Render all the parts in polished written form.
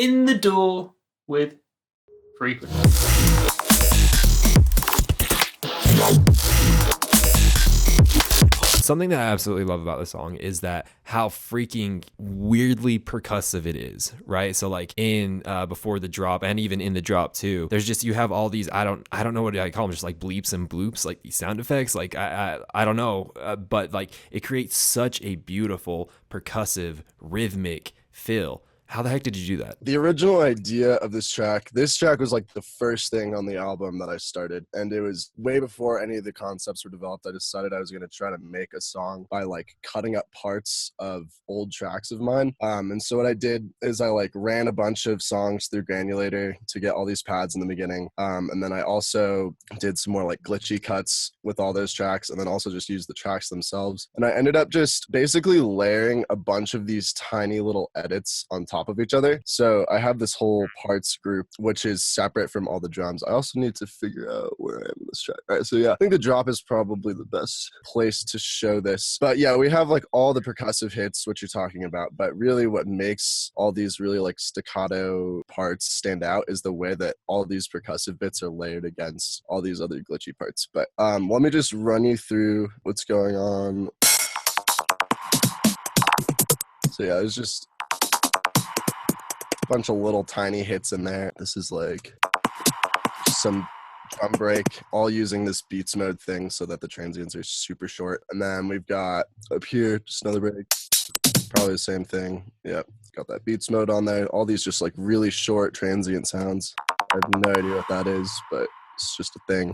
in the door with Frequent. Something that I absolutely love about the song is that how freaking weirdly percussive it is, right? So like in before the drop and even in the drop too, there's just, you have all these, I don't know what I call them, just like bleeps and bloops, like these sound effects, like I don't know, but like it creates such a beautiful percussive rhythmic feel. How the heck did you do that? The original idea of this track was like the first thing on the album that I started, and it was way before any of the concepts were developed. I decided I was going to try to make a song by like cutting up parts of old tracks of mine. And so what I did is I like ran a bunch of songs through Granulator to get all these pads in the beginning. And then I also did some more like glitchy cuts with all those tracks, and then also just used the tracks themselves. And I ended up just basically layering a bunch of these tiny little edits on top of each other. So I have this whole parts group, which is separate from all the drums. I also need to figure out where I am in this track. All right, so yeah, I think the drop is probably the best place to show this. But yeah, we have like all the percussive hits, which you're talking about, but really what makes all these really like staccato parts stand out is the way that all these percussive bits are layered against all these other glitchy parts. But let me just run you through what's going on. So yeah, it's just bunch of little tiny hits in there. This is like some drum break, all using this beats mode thing so that the transients are super short. And then we've got up here just another break, probably the same thing. Yep, got that beats mode on there. All these just like really short transient sounds. I have no idea what that is, but it's just a thing.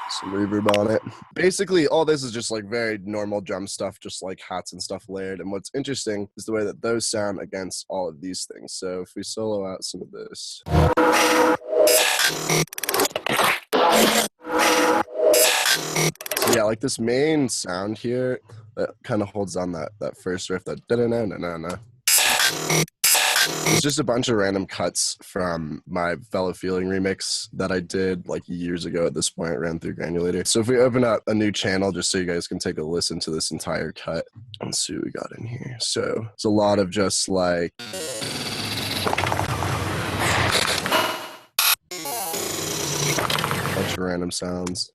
Some reverb on it. Basically, all this is just like very normal drum stuff, just like hats and stuff layered. And what's interesting is the way that those sound against all of these things. So if we solo out some of this. So yeah, like this main sound here that kind of holds on that first riff, that da-da-na-na-na-na. It's just a bunch of random cuts from my Fellow Feeling remix that I did like years ago at this point. It ran through Granulator. So if we open up a new channel just so you guys can take a listen to this entire cut, let's see what we got in here. So it's a lot of just like a bunch of random sounds.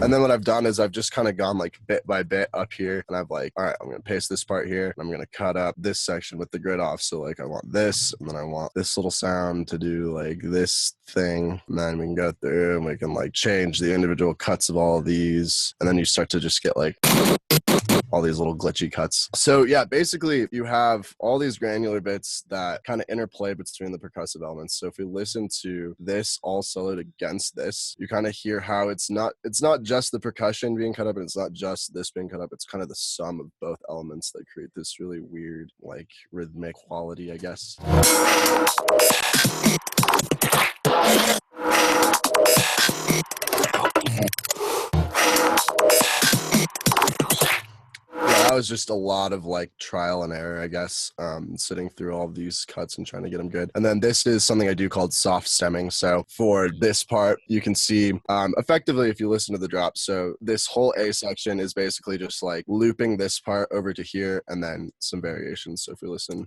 And then what I've done is I've just kind of gone like bit by bit up here, and I've like, all right, I'm going to paste this part here, and I'm going to cut up this section with the grid off. So like I want this, and then I want this little sound to do like this thing, and then we can go through and we can like change the individual cuts of all of these, and then you start to just get like all these little glitchy cuts. So yeah, basically you have all these granular bits that kind of interplay between the percussive elements. So if we listen to this all soloed against this, you kind of hear how it's not just the percussion being cut up, and it's not just this being cut up. It's kind of the sum of both elements that create this really weird, like rhythmic quality, I guess. That was just a lot of like trial and error, I guess, sitting through all of these cuts and trying to get them good. And then this is something I do called soft stemming. So for this part, you can see effectively if you listen to the drop. So this whole A section is basically just like looping this part over to here and then some variations. So if we listen.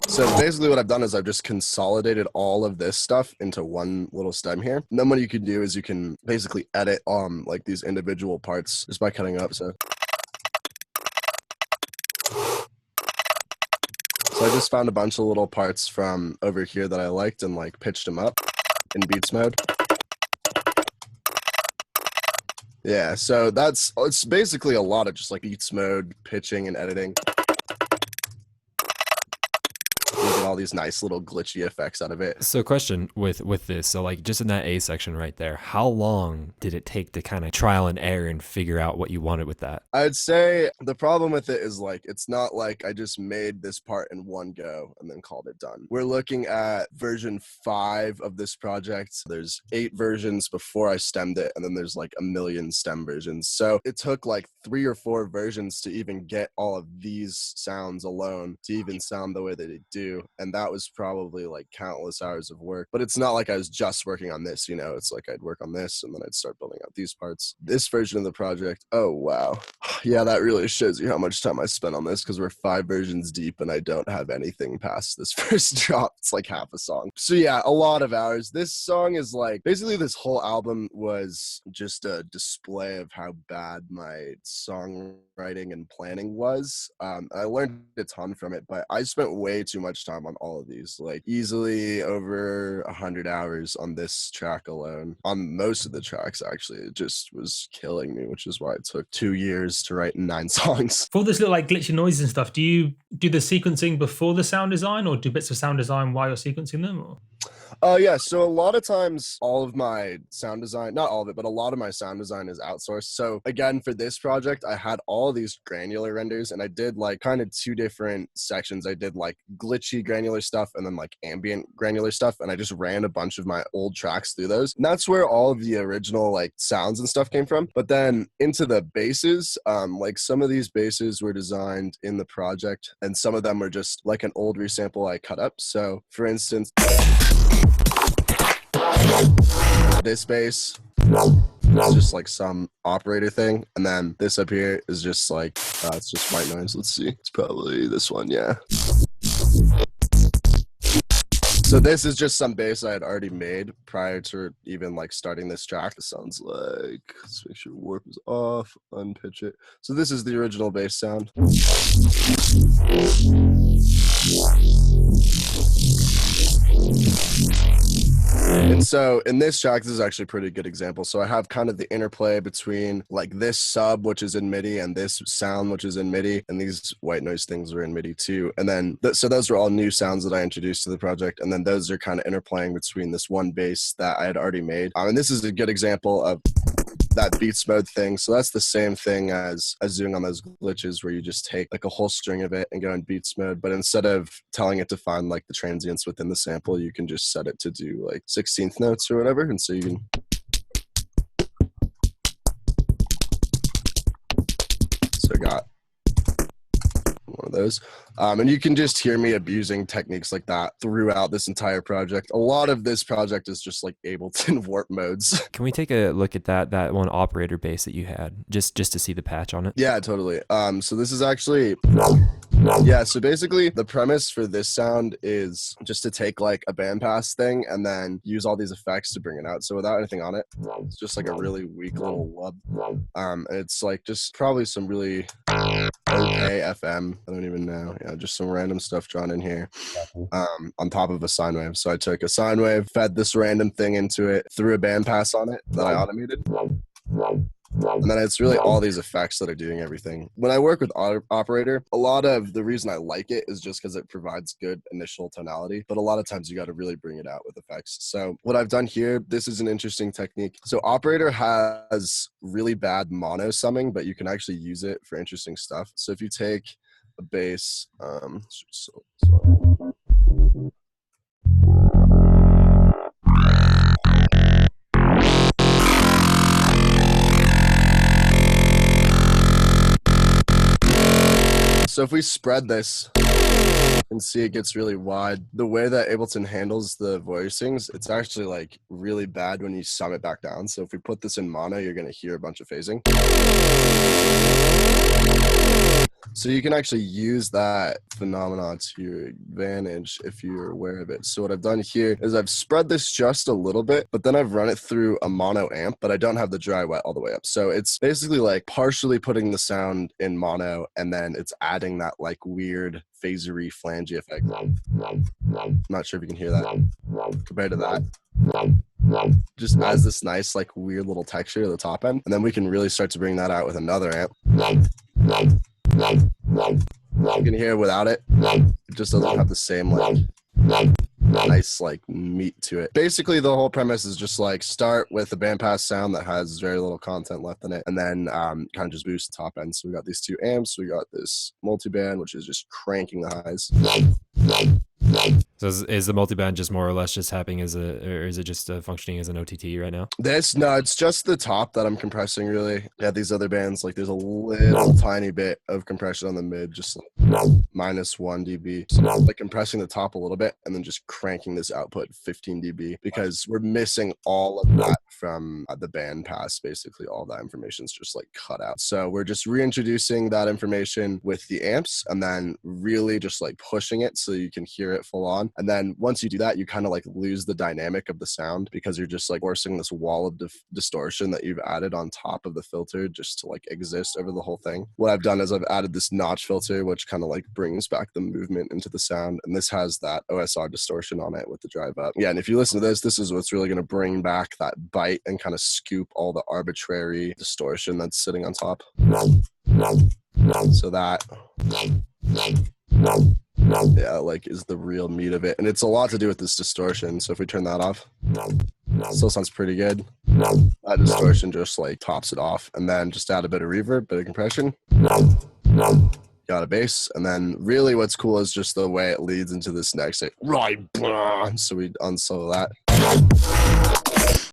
So basically what I've done is I've just consolidated all of this stuff into one little stem here. And then what you can do is you can basically edit like these individual parts just by cutting up. So I just found a bunch of little parts from over here that I liked and like pitched them up in beats mode. Yeah, so it's basically a lot of just like beats mode, pitching and editing. All these nice little glitchy effects out of it. So question with this, so like just in that A section right there, how long did it take to kind of trial and error and figure out what you wanted with that? I'd say the problem with it is like, it's not like I just made this part in one go and then called it done. We're looking at version 5 of this project. There's 8 versions before I stemmed it, and then there's like a million stem versions. So it took like 3 or 4 versions to even get all of these sounds alone to even sound the way that they do. And that was probably like countless hours of work. But it's not like I was just working on this, you know, it's like I'd work on this and then I'd start building out these parts. This version of the project, oh wow. Yeah, that really shows you how much time I spent on this, because we're 5 versions deep and I don't have anything past this first drop. It's like half a song. So yeah, a lot of hours. This song is like, basically this whole album was just a display of how bad my songwriting and planning was. I learned a ton from it, but I spent way too much time on all of these, like easily over 100 hours on this track alone. On most of the tracks, actually, it just was killing me, which is why it took 2 years to write 9 songs. For this little like glitchy noise and stuff, do you do the sequencing before the sound design, or do bits of sound design while you're sequencing them? Or? Yeah, so a lot of times all of my sound design, not all of it, but a lot of my sound design is outsourced. So again, for this project, I had all these granular renders, and I did like kind of 2 different sections. I did like glitchy granular stuff and then like ambient granular stuff, and I just ran a bunch of my old tracks through those. And that's where all of the original like sounds and stuff came from. But then into the basses, like some of these basses were designed in the project, and some of them were just like an old resample I cut up. So for instance, this bass is just like some operator thing, and then this up here is just like it's just white noise. Let's see, it's probably this one. Yeah, so this is just some bass I had already made prior to even like starting this track. It sounds like, let's make sure warp is off, unpitch it. So this is the original bass sound. And so in this track, this is actually a pretty good example. So I have kind of the interplay between like this sub, which is in MIDI, and this sound, which is in MIDI, and these white noise things are in MIDI too. And then, so those were all new sounds that I introduced to the project. And then those are kind of interplaying between this one bass that I had already made. And this is a good example of that beats mode thing. So that's the same thing as doing on those glitches, where you just take like a whole string of it and go in beats mode, but instead of telling it to find like the transients within the sample, you can just set it to do like 16th notes or whatever. And so you can, so I got one of those. And you can just hear me abusing techniques like that throughout this entire project. A lot of this project is just like Ableton warp modes. Can we take a look at that one operator bass that you had, just to see the patch on it? Yeah, totally. So this is actually, yeah, so basically the premise for this sound is just to take like a bandpass thing and then use all these effects to bring it out. So without anything on it, it's just like a really weak little wub. And it's like just probably some really okay FM. I don't even know. Yeah, just some random stuff drawn in here on top of a sine wave. So I took a sine wave, fed this random thing into it, threw a bandpass on it that I automated. And then it's really all these effects that are doing everything. When I work with operator, a lot of the reason I like it is just because it provides good initial tonality, but a lot of times you got to really bring it out with effects. So what I've done here, this is an interesting technique. So operator has really bad mono summing, but you can actually use it for interesting stuff. So if you take a bass, so if we spread this and see it gets really wide, the way that Ableton handles the voicings, it's actually like really bad when you sum it back down. So if we put this in mono, you're going to hear a bunch of phasing. So you can actually use that phenomenon to your advantage if you're aware of it. So what I've done here is I've spread this just a little bit, but then I've run it through a mono amp, but I don't have the dry wet all the way up. So it's basically like partially putting the sound in mono, and then it's adding that like weird phasery flangey effect. I'm not sure if you can hear that compared to that. Just adds this nice like weird little texture to the top end, and then we can really start to bring that out with another amp. You can hear without it, it just doesn't have the same like nice like meat to it. Basically the whole premise is just like start with a bandpass sound that has very little content left in it, and then kind of just boost the top end. So we got these two amps, we got this multiband which is just cranking the highs. So is the multiband just more or less just happening as or is it just functioning as an OTT right now? No, it's just the top that I'm compressing really. Yeah, these other bands, like there's a little tiny bit of compression on the mid, just like -1 dB. So I'm like compressing the top a little bit and then just cranking this output 15 dB because we're missing all of that from the band pass. Basically all that information is just like cut out. So we're just reintroducing that information with the amps and then really just like pushing it so you can hear it full on. And then once you do that, you kind of like lose the dynamic of the sound because you're just like forcing this wall of distortion that you've added on top of the filter just to like exist over the whole thing. What I've done is I've added this notch filter, which kind of like brings back the movement into the sound. And this has that OSR distortion on it with the drive up. Yeah, and if you listen to this is what's really going to bring back that bite and kind of scoop all the arbitrary distortion that's sitting on top. So that... yeah, like is the real meat of it, and it's a lot to do with this distortion. So if we turn that off, still sounds pretty good. That distortion just like tops it off, and then just add a bit of reverb, bit of compression, got a bass, and then really what's cool is just the way it leads into this next like, right, so we unsolo that.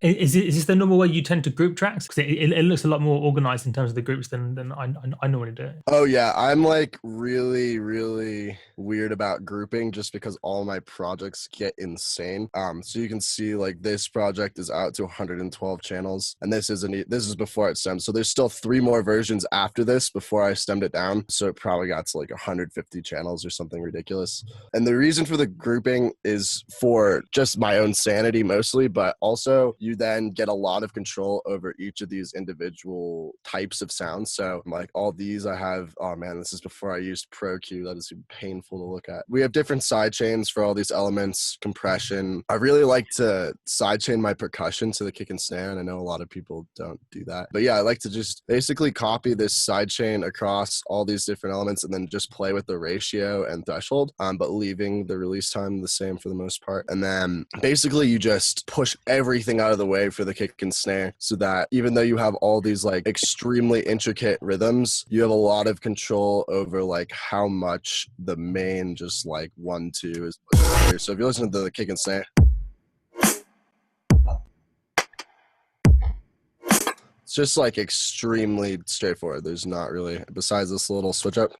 Is this the normal way you tend to group tracks? Because it looks a lot more organized in terms of the groups than I normally do. Oh yeah, I'm like really weird about grouping just because all my projects get insane. So you can see like this project is out to 112 channels, and this is before it stemmed. So there's still 3 more versions after this before I stemmed it down. So it probably got to like 150 channels or something ridiculous. And the reason for the grouping is for just my own sanity mostly, but also you then get a lot of control over each of these individual types of sounds. So like all these I have, oh man, this is before I used Pro Q. That is painful to look at. We have different side chains for all these elements, compression. I really like to side chain my percussion to the kick and snare, and I know a lot of people don't do that. But yeah, I like to just basically copy this side chain across all these different elements and then just play with the ratio and threshold, but leaving the release time the same for the most part. And then basically you just push everything out of the way for the kick and snare so that even though you have all these like extremely intricate rhythms, you have a lot of control over like how much the main just like 1, 2 is. So if you listen to the kick and snare, it's just like extremely straightforward. There's not really, besides this little switch up,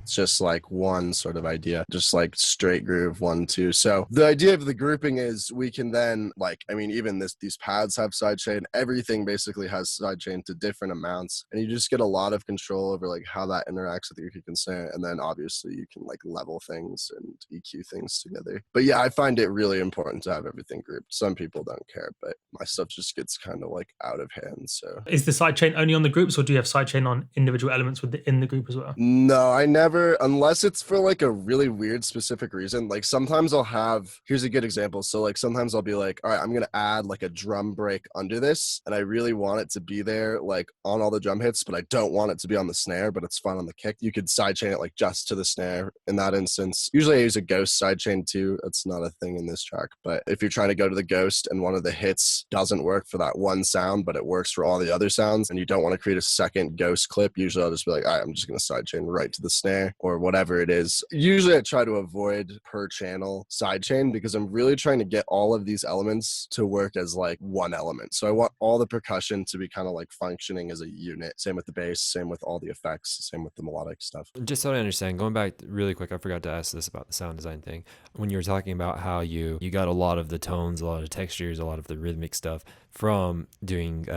it's just like one sort of idea, just like straight groove 1, 2. So the idea of the grouping is we can then like, I mean, even these pads have sidechain, everything basically has sidechain to different amounts. And you just get a lot of control over like how that interacts with your kick and snare. And then obviously you can like level things and EQ things together. But yeah, I find it really important to have everything grouped. Some people don't care, but my stuff just gets kind of like out of hand. So is the sidechain only on the groups, or do you have sidechain on individual elements in the group as well? No, I never, unless it's for like a really weird specific reason. Like sometimes I'll have, here's a good example. So like sometimes I'll be like, all right, I'm going to add like a drum break under this, and I really want it to be there like on all the drum hits, but I don't want it to be on the snare, but it's fun on the kick. You could sidechain it like just to the snare in that instance. Usually I use a ghost sidechain too. That's not a thing in this track, but if you're trying to go to the ghost and one of the hits doesn't work for that one sound, but it works for all the other sounds, and you don't want to create a second ghost clip, usually I'll just be like, all right, I'm just going to sidechain right to the snare or whatever it is. Usually I try to avoid per channel sidechain because I'm really trying to get all of these elements to work as like one element. So I want all the percussion to be kind of like functioning as a unit. Same with the bass, same with all the effects, same with the melodic stuff. Just so I understand, going back really quick, I forgot to ask this about the sound design thing. When you were talking about how you got a lot of the tones, a lot of textures, a lot of the rhythmic stuff from doing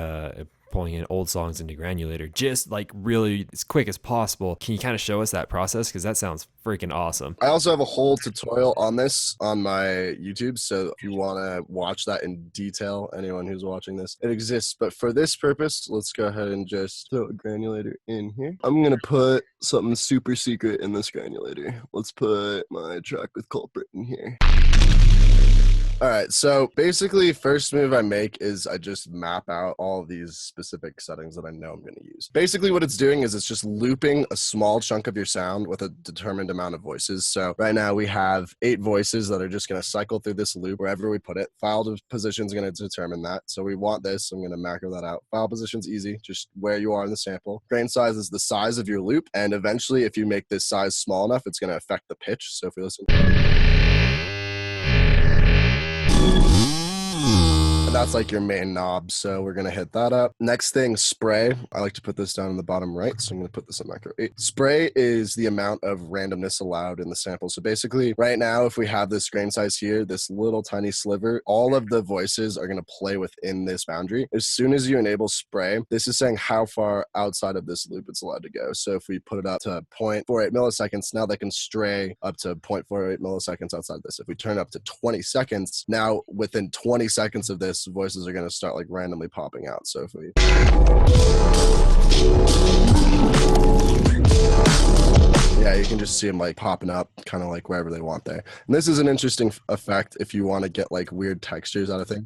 pulling in old songs into Granulator, just like really as quick as possible. Can you kind of show us that process? Because that sounds freaking awesome. I also have a whole tutorial on this on my YouTube, so if you want to watch that in detail, anyone who's watching this, it exists. But for this purpose, let's go ahead and just throw a Granulator in here. I'm going to put something super secret in this Granulator. Let's put my track with Culprit in here. All right, so basically first move I make is I just map out all these specific settings that I know I'm going to use. Basically what it's doing is it's just looping a small chunk of your sound with a determined amount of voices. So right now we have 8 voices that are just going to cycle through this loop wherever we put it. File position is going to determine that. So we want this. I'm going to macro that out. File position's easy, just where you are in the sample. Grain size is the size of your loop. And eventually if you make this size small enough, it's going to affect the pitch. So if we listen, and that's like your main knob, so we're gonna hit that up. Next thing, spray. I like to put this down in the bottom right, so I'm gonna put this in micro 8. Spray is the amount of randomness allowed in the sample. So basically, right now, if we have this grain size here, this little tiny sliver, all of the voices are gonna play within this boundary. As soon as you enable spray, this is saying how far outside of this loop it's allowed to go. So if we put it up to 0.48 milliseconds, now they can stray up to 0.48 milliseconds outside this. If we turn it up to 20 seconds, now within 20 seconds of this, voices are going to start like randomly popping out. So if we, yeah, you can just see them like popping up kind of like wherever they want there. And this is an interesting effect if you want to get like weird textures out of things.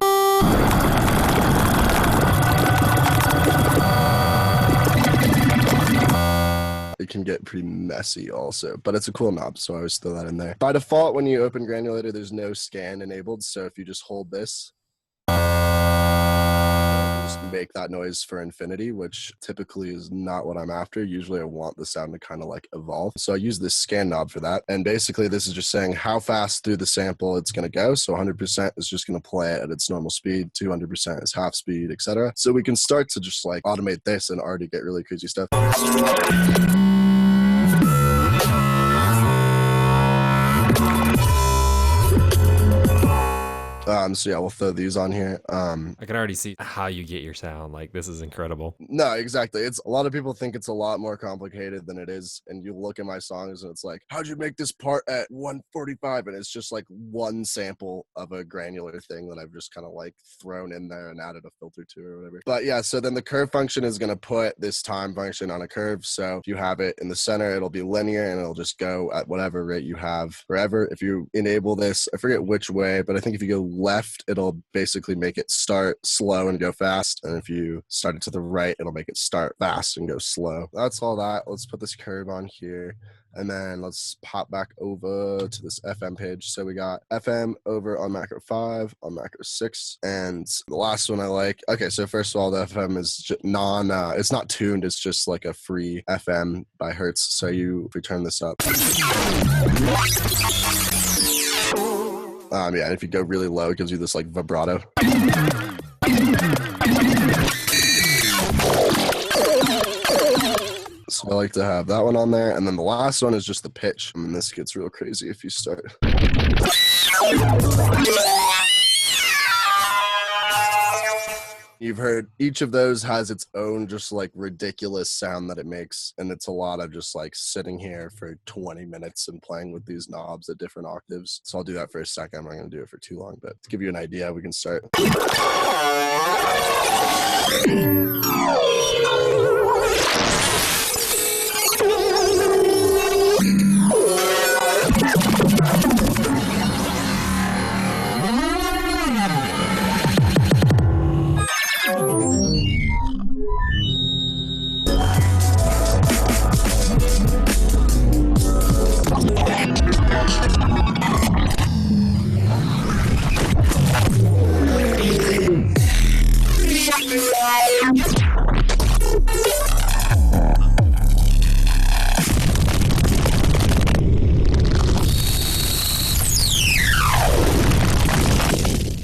It can get pretty messy also, but it's a cool knob, so I always throw that in there. By default, when you open Granulator, there's no scan enabled, so if you just hold this, just make that noise for infinity, which typically is not what I'm after. Usually I want the sound to kind of like evolve. So I use this scan knob for that. And basically this is just saying how fast through the sample it's going to go. So 100% is just going to play at its normal speed, 200% is half speed, etc. So we can start to just like automate this and already get really crazy stuff. So yeah, we'll throw these on here. I can already see how you get your sound. Like, this is incredible. No, exactly. It's a lot of people think it's a lot more complicated than it is. And you look at my songs and it's like, how'd you make this part at 145? And it's just like one sample of a granular thing that I've just kind of like thrown in there and added a filter to or whatever. But yeah, so then the curve function is going to put this time function on a curve. So if you have it in the center, it'll be linear and it'll just go at whatever rate you have forever. If you enable this, I forget which way, but I think if you go left, it'll basically make it start slow and go fast. And if you start it to the right, it'll make it start fast and go slow. That's all that. Let's put this curve on here. And then let's pop back over to this FM page. So we got FM over on macro 5, on macro 6. And the last one I like, okay, so first of all, the FM is it's not tuned. It's just like a free FM by Hertz. So if we turn this up. Yeah, and if you go really low, it gives you this like vibrato. So I like to have that one on there. And then the last one is just the pitch. I mean, this gets real crazy if you start. You've heard each of those has its own just like ridiculous sound that it makes. And it's a lot of just like sitting here for 20 minutes and playing with these knobs at different octaves. So I'll do that for a second. I'm not going to do it for too long, but to give you an idea, we can start.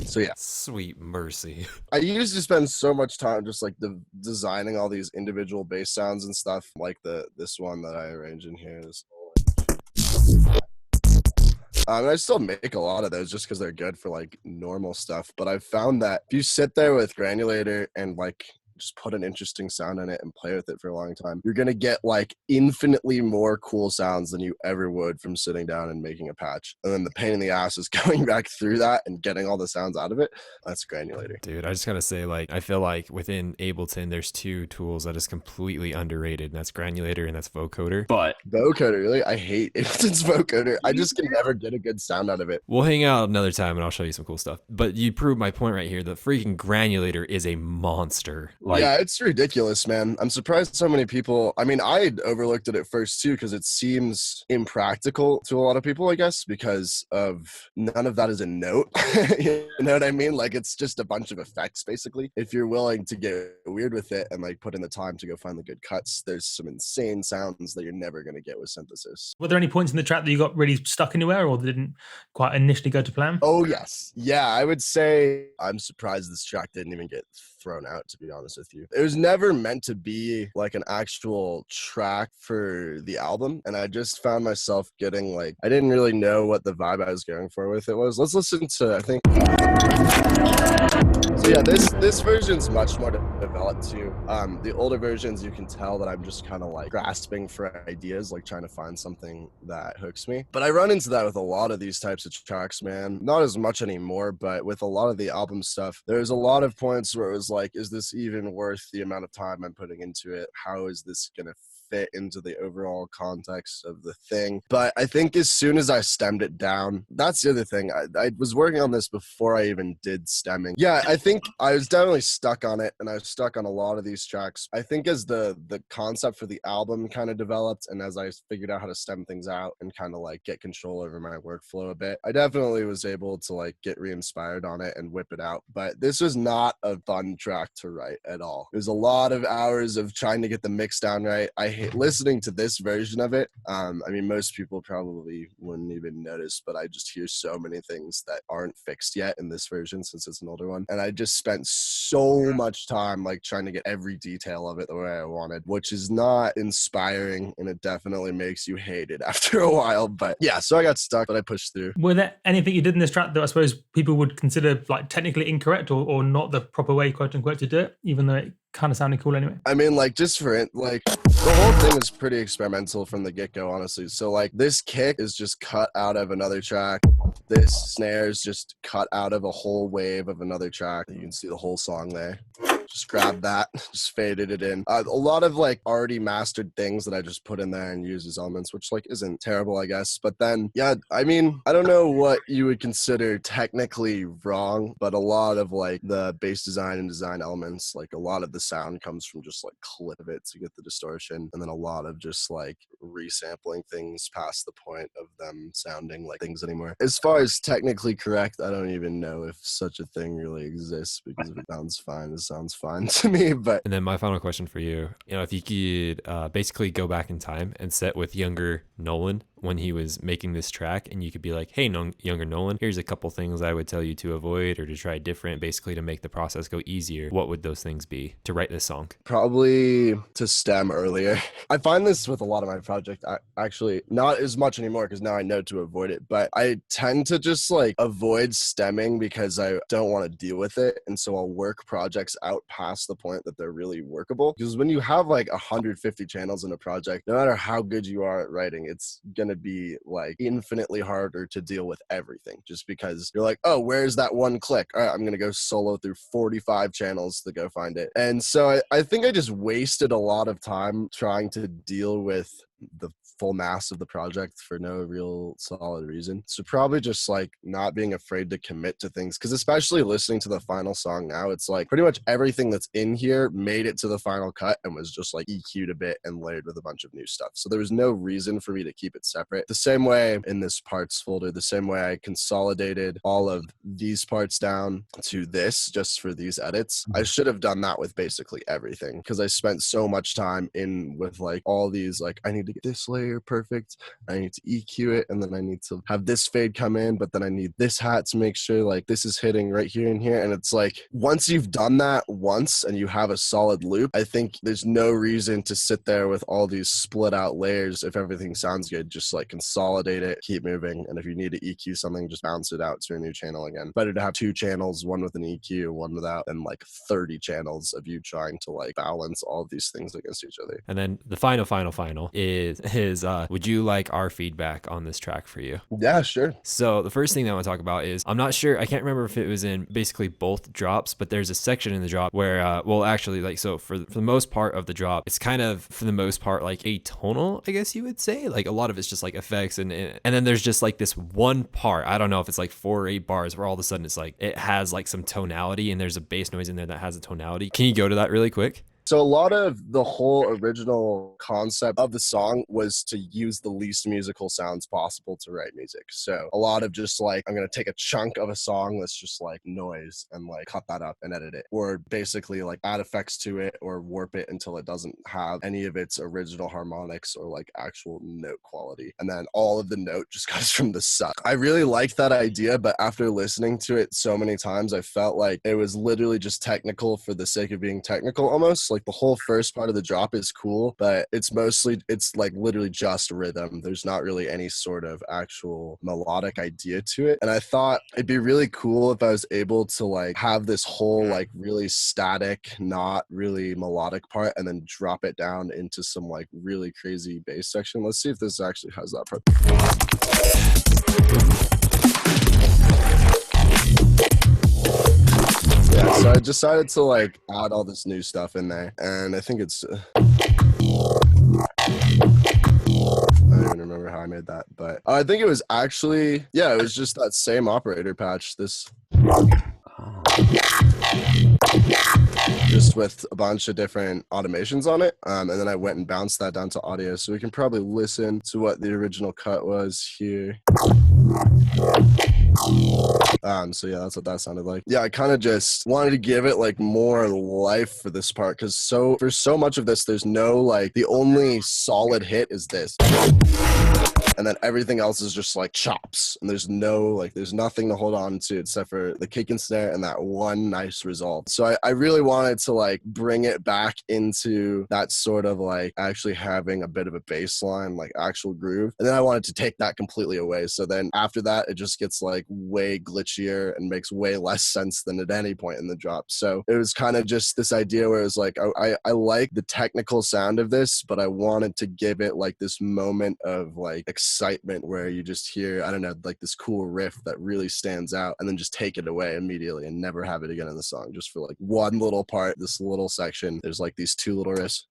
So yeah. Sweet mercy. I used to spend so much time just like designing all these individual bass sounds and stuff, like this one that I arranged in here. I still make a lot of those just because they're good for like normal stuff. But I've found that if you sit there with Granulator and like just put an interesting sound in it and play with it for a long time, you're going to get like infinitely more cool sounds than you ever would from sitting down and making a patch. And then the pain in the ass is going back through that and getting all the sounds out of it. That's Granulator. Dude, I just gotta say, like, I feel like within Ableton, there's two tools that is completely underrated, and that's Granulator and that's Vocoder. But Vocoder, really? I hate Ableton's Vocoder. I just can never get a good sound out of it. We'll hang out another time and I'll show you some cool stuff. But you proved my point right here. The freaking Granulator is a monster. like, Yeah, it's ridiculous, man. I'm surprised so many people. I mean, I overlooked it at first too because it seems impractical to a lot of people, I guess, because of none of that is a note. You know what I mean? Like, it's just a bunch of effects, basically. If you're willing to get weird with it and like put in the time to go find the good cuts, there's some insane sounds that you're never going to get with synthesis. Were there any points in the track that you got really stuck anywhere or didn't quite initially go to plan? Oh, yes. Yeah, I would say I'm surprised this track didn't even get thrown out, to be honest with you. It was never meant to be like an actual track for the album, and I just found myself getting like, I didn't really know what the vibe I was going for with it was. Let's listen to, I think. So yeah, this version's much more developed too. The older versions, you can tell that I'm just kind of like grasping for ideas, like trying to find something that hooks me. But I run into that with a lot of these types of tracks, man. Not as much anymore, but with a lot of the album stuff, there's a lot of points where it was like, is this even worth the amount of time I'm putting into it? How is this gonna fit into the overall context of the thing? But I think as soon as I stemmed it down, that's the other thing. I was working on this before I even did stemming. Yeah, I think I was definitely stuck on it, and I was stuck on a lot of these tracks. I think as the concept for the album kind of developed, and as I figured out how to stem things out and kind of like get control over my workflow a bit, I definitely was able to like get re-inspired on it and whip it out. But this was not a fun track to write at all. It was a lot of hours of trying to get the mix down right. I hate listening to this version of it. I mean, most people probably wouldn't even notice, but I just hear so many things that aren't fixed yet in this version since it's an older one. And I just spent so much time like trying to get every detail of it the way I wanted, which is not inspiring, and it definitely makes you hate it after a while. But yeah, so I got stuck, but I pushed through. Were there anything you did in this track that I suppose people would consider like technically incorrect or not the proper way, quote unquote, to do it, even though it kind of sounded cool anyway? I mean, like, just for it, like, the whole thing was pretty experimental from the get-go, honestly. So, like, this kick is just cut out of another track. This snare is just cut out of a whole wave of another track. You can see the whole song there. Just grabbed that, just faded it in. A lot of like already mastered things that I just put in there and use as elements, which like isn't terrible, I guess. But then, yeah, I mean, I don't know what you would consider technically wrong, but a lot of like the bass design and design elements, like a lot of the sound comes from just like clip it to get the distortion. And then a lot of just like resampling things past the point of them sounding like things anymore. As far as technically correct, I don't even know if such a thing really exists, because if it sounds fine, it sounds fine to me. But And then my final question for you, if you could basically go back in time and sit with younger Nolan when he was making this track, and you could be like, hey, younger Nolan, here's a couple things I would tell you to avoid or to try different, basically to make the process go easier. What would those things be to write this song? probably to stem earlier. I find this with a lot of my project, actually not as much anymore because now I know to avoid it, but I tend to just like avoid stemming because I don't want to deal with it. And so I'll work projects out past the point that they're really workable. Because when you have like 150 channels in a project, no matter how good you are at writing, it's going to be like infinitely harder to deal with everything, just because you're like, oh, where's that one click? All right, I'm going to go solo through 45 channels to go find it. And so I think I just wasted a lot of time trying to deal with the full mass of the project for no real solid reason. So probably just like not being afraid to commit to things, because especially listening to the final song now, it's like pretty much everything that's in here made it to the final cut and was just like EQ'd a bit and layered with a bunch of new stuff. So there was no reason for me to keep it separate. The same way in this parts folder, the same way I consolidated all of these parts down to this just for these edits, I should have done that with basically everything, because I spent so much time in with like all these, like I need to get this layer perfect. I need to EQ it, and then I need to have this fade come in, but then I need this hat to make sure like this is hitting right here and here. And it's like, once you've done that once and you have a solid loop, I think there's no reason to sit there with all these split out layers. If everything sounds good, just like consolidate it, keep moving. And if you need to EQ something, just bounce it out to a new channel again. Better to have 2 channels, one with an EQ, one without, than like 30 channels of you trying to like balance all of these things against each other. And then the final is would you like our feedback on this track for you? Yeah, sure. So the first thing that I want to talk about is, I'm not sure, I can't remember if it was in basically both drops, but there's a section in the drop where well, actually, like, so for the most part of the drop, it's kind of for the most part like atonal, I guess you would say. Like a lot of it's just like effects, and then there's just like this one part, I don't know if it's like 4 or 8 bars, where all of a sudden it's like it has like some tonality, and there's a bass noise in there that has a tonality. Can you go to that really quick? So a lot of the whole original concept of the song was to use the least musical sounds possible to write music. So a lot of just like, I'm going to take a chunk of a song that's just like noise and like cut that up and edit it, or basically like add effects to it or warp it until it doesn't have any of its original harmonics or like actual note quality. And then all of the note just comes from the suck. I really liked that idea, but after listening to it so many times, I felt like it was literally just technical for the sake of being technical almost. Like the whole first part of the drop is cool, but it's like literally just rhythm. There's not really any sort of actual melodic idea to it. And I thought it'd be really cool if I was able to like have this whole like really static, not really melodic part, and then drop it down into some like really crazy bass section. Let's see if this actually has that part. Yeah, so I decided to like add all this new stuff in there, and I think it's I don't even remember how I made that, but I think it was actually, yeah, it was just that same operator patch, this just with a bunch of different automations on it, and then I went and bounced that down to audio, so we can probably listen to what the original cut was here. So yeah, that's what that sounded like. Yeah, I kind of just wanted to give it like more life for this part, because for so much of this, there's no like, the only solid hit is this, and then everything else is just like chops, and there's nothing to hold on to except for the kick and snare and that one nice resolve. So I really wanted to like bring it back into that sort of like actually having a bit of a bass line, like actual groove, and then I wanted to take that completely away. So then after that, it just gets like way glitchier and makes way less sense than at any point in the drop. So it was kind of just this idea where it was like, I like the technical sound of this, but I wanted to give it like this moment of like excitement where you just hear, I don't know, like this cool riff that really stands out, and then just take it away immediately and never have it again in the song, just for like one little part, this little section. There's like these 2 little riffs.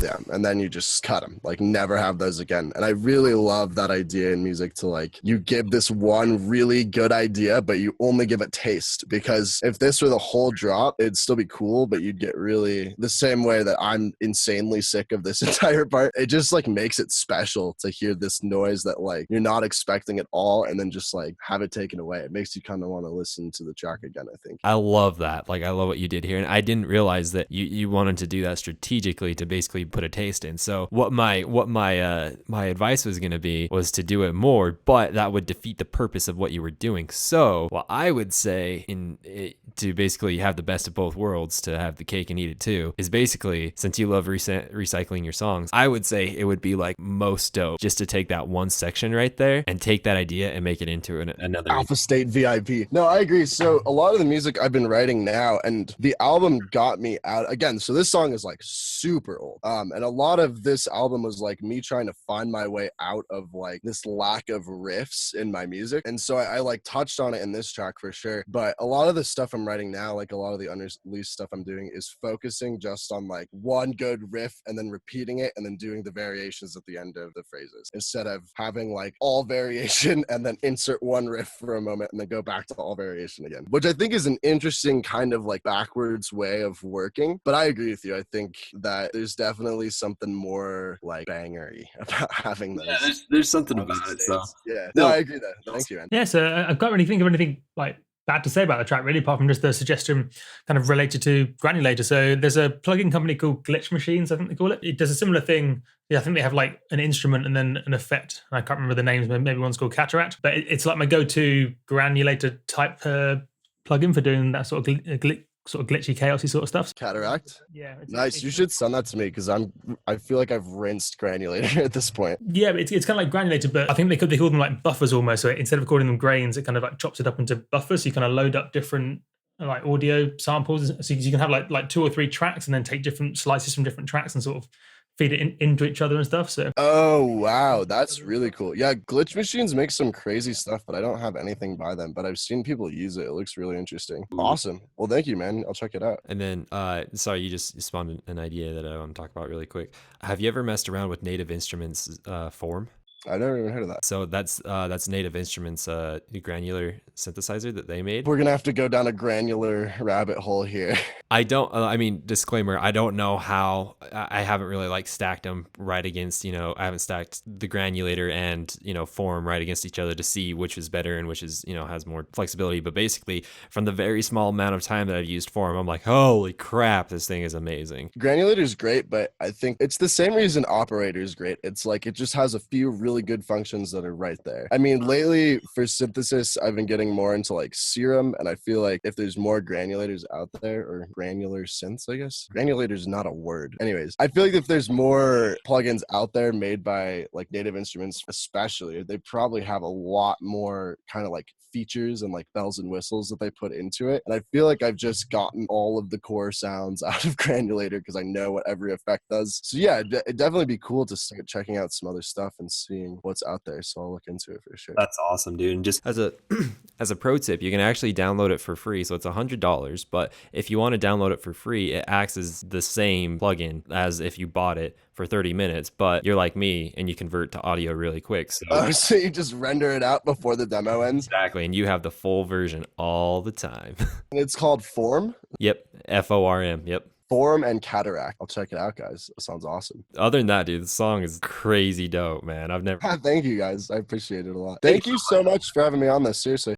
Yeah, and then you just cut them, like never have those again. And I really love that idea in music, to like, you give this one really good idea, but you only give a taste, because if this were the whole drop, it'd still be cool, but you'd get really, the same way that I'm insanely sick of this entire part, it just like makes it special to hear this noise that like you're not expecting at all, and then just like have it taken away. It makes you kind of want to listen to the track again, I think. I love that. Like, I love what you did here, and I didn't realize that you wanted to do that strategically to basically put a taste in. So what my advice was going to be was to do it more, but that would defeat the purpose of what you were doing. So what I would say to basically have the best of both worlds, to have the cake and eat it too, is basically, since you love recycling your songs, I would say it would be like most dope just to take that one section right there and take that idea and make it into another Alpha State VIP. No, I agree. So a lot of the music I've been writing now, and the album got me out again. So this song is like super old. And a lot of this album was like me trying to find my way out of like this lack of riffs in my music. And so I like touched on it in this track for sure. But a lot of the stuff I'm writing now, like a lot of the unreleased stuff I'm doing, is focusing just on like one good riff and then repeating it and then doing the variations at the end of the phrases, instead of having like all variation and then insert one riff for a moment and then go back to all variation again, which I think is an interesting kind of like backwards way of working. But I agree with you. I think that there's definitely something more like bangery about having those. Yeah, there's something about it. So yeah, no, I agree there. Thank you, man. Yeah, so I can't really think of anything like bad to say about the track, really, apart from just the suggestion kind of related to granulator. So there's a plugin company called Glitch Machines, I think they call it. It does a similar thing. Yeah, I think they have like an instrument and then an effect. I can't remember the names, but maybe one's called Cataract. But it's like my go-to granulator type plugin for doing that sort of sort of glitchy, chaosy sort of stuff. Cataract. Yeah, Nice. You should send that to me because I feel like I've rinsed granulator at this point. Yeah, but it's kind of like granulator, but I think they call them like buffers almost. So instead of calling them grains, it kind of like chops it up into buffers. So you kind of load up different like audio samples. So you can have like 2 or 3 tracks and then take different slices from different tracks and sort of feed it into each other and stuff. So oh wow, that's really cool. Yeah, Glitch Machines make some crazy stuff, but I don't have anything by them, but I've seen people use it. It looks really interesting. Awesome. Well, thank you, man. I'll check it out. And then sorry, you just spawned an idea that I want to talk about really quick. Have you ever messed around with Native Instruments Form? I never even heard of that. So that's Native Instruments granular synthesizer that they made. We're gonna have to go down a granular rabbit hole here. I don't. I mean, disclaimer. I don't know how. I haven't really like stacked them right against. I haven't stacked the granulator and form right against each other to see which is better and which is has more flexibility. But basically, from the very small amount of time that I've used form, I'm like, holy crap, this thing is amazing. Granulator is great, but I think it's the same reason operator is great. It's like it just has a few really good functions that are right there. I mean, lately for synthesis, I've been getting more into like Serum, and I feel like if there's more granulators out there, or granular synths, I guess. Granulator is not a word. Anyways, I feel like if there's more plugins out there made by like Native Instruments, especially, they probably have a lot more kind of like features and like bells and whistles that they put into it. And I feel like I've just gotten all of the core sounds out of granulator because I know what every effect does. So yeah, it'd definitely be cool to start checking out some other stuff and seeing what's out there. So I'll look into it for sure. That's awesome, dude. And just as a as a pro tip, you can actually download it for free. So it's $100, but if you want to download it for free, it acts as the same plugin as if you bought it for 30 minutes, but you're like me and you convert to audio really quick. So you just render it out before the demo ends? Exactly. And you have the full version all the time. And it's called Form? Yep. FORM. Yep. Form and Cataract. I'll check it out, guys. That sounds awesome. Other than that, dude, the song is crazy dope, man. I've never. Thank you, guys. I appreciate it a lot. Thank you so much for having me on this. Seriously.